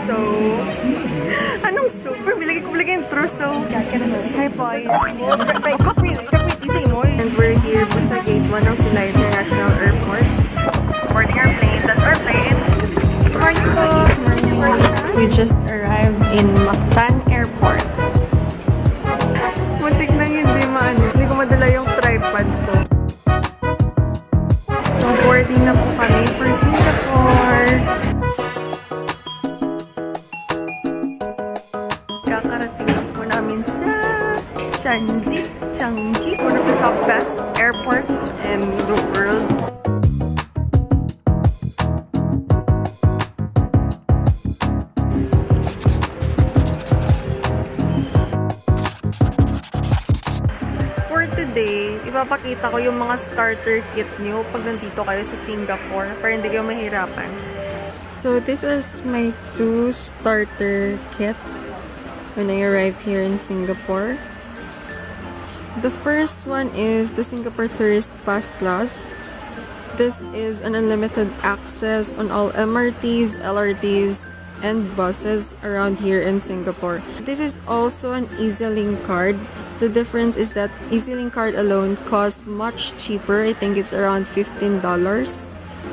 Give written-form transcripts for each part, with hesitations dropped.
Trousseau. Anong super? Bilagay ko yung Trousseau. Hi, boys. Kapit, isay mo. And we're here po sa Gate 1 ng Sila International Airport. Boarding our plane. That's our plane. Good morning po. We just arrived in Mactan Airport. Muntik nang hindi ko madala yung tripod ko. So, boarding na po kami for Singapore. Kakarating na po namin sa Changi, one of the top best airports in the world. For today, ipapakita ko yung mga starter kit nyo pag nandito kayo sa Singapore para hindi kayo mahirapan. So this is my 2 starter kit when I arrive here in Singapore. The first one is the Singapore Tourist Pass Plus. This is an unlimited access on all MRTs, LRTs, and buses around here in Singapore. This is also an EasyLink card. The difference is that EasyLink card alone costs much cheaper. I think it's around $15.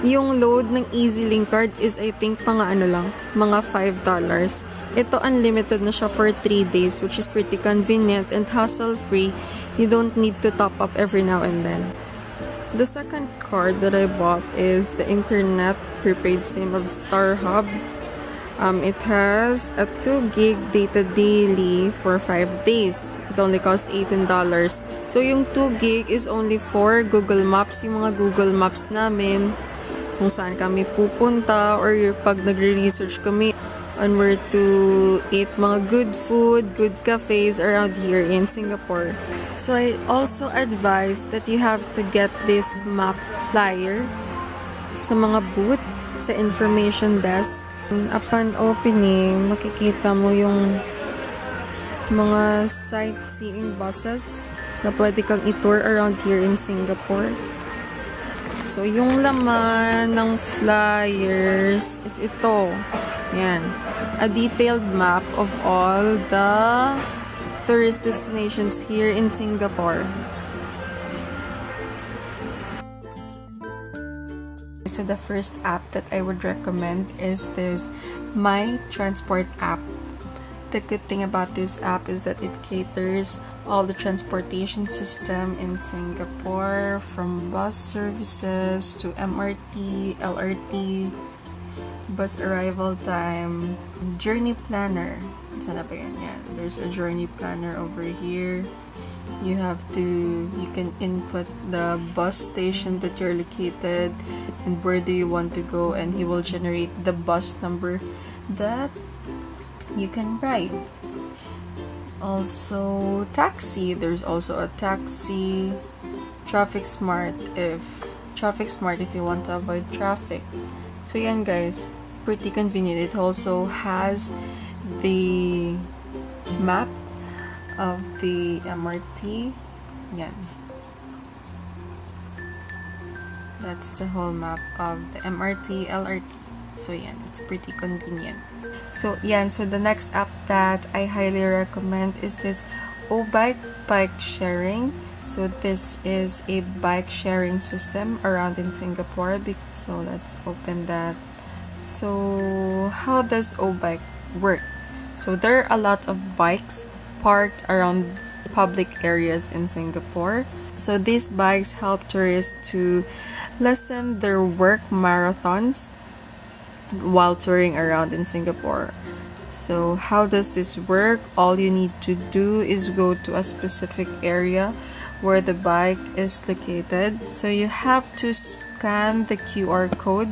Yung load ng EasyLink card is I think mga $5. Ito unlimited na siya for 3 days, which is pretty convenient and hassle-free. You don't need to top up every now and then. The second card that I bought is the internet prepaid SIM of StarHub. It has a 2 gig data daily for 5 days. It only cost $18. So yung 2 gig is only for Google Maps, yung mga Google Maps namin, kung saan kami pupunta, or pag nagre-research kami on where to eat mga good food, good cafes around here in Singapore. So I also advise that you have to get this map flyer sa mga booth, sa information desk. Upon opening, makikita mo yung mga sightseeing buses na pwede kang i-tour around here in Singapore. So, yung laman ng flyers is ito. Yan. A detailed map of all the tourist destinations here in Singapore. So the first app that I would recommend is this My Transport app. The good thing about this app is that it caters all the transportation system in Singapore, from bus services to MRT, LRT, bus arrival time, journey planner. Sana ba yan? Yeah, there's a journey planner over here. You can input the bus station that you're located and where do you want to go, and he will generate the bus number that you can ride. Also, taxi. There's also a taxi. Traffic Smart if you want to avoid traffic. So yan guys, pretty convenient. It also has the map of the MRT. Yan. That's the whole map of the MRT, LRT. So yan, it's pretty convenient. So yan, so the next app that I highly recommend is this O-Bike bike sharing. So this is a bike sharing system around in Singapore. So let's open that. So how does O-Bike work? So there are a lot of bikes parked around public areas in Singapore. So these bikes help tourists to lessen their work marathons while touring around in Singapore. So how does this work? All you need to do is go to a specific area where the bike is located. So you have to scan the QR code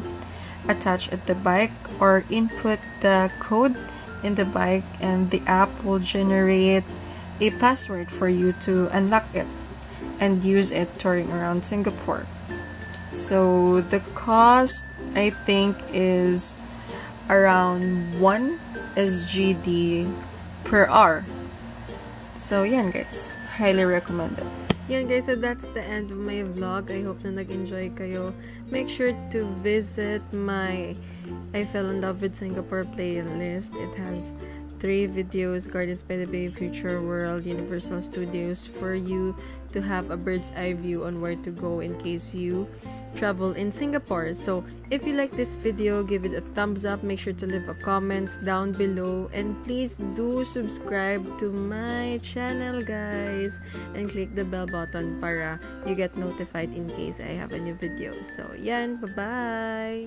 attached at the bike or input the code in the bike, and the app will generate a password for you to unlock it and use it touring around Singapore. So the cost, I think, is around 1 SGD per hour. So yan guys, highly recommended. Yan guys, so that's the end of my vlog. I hope na nag-enjoy kayo. Make sure to visit my I Fell in Love with Singapore playlist. It has 3 videos, Gardens by the Bay, Future World, Universal Studios, for you to have a bird's eye view on where to go in case you travel in Singapore. So if you like this video, give it a thumbs up. Make sure to leave a comments down below, and please do subscribe to my channel guys, and click the bell button para you get notified in case I have a new video. So yan, bye bye.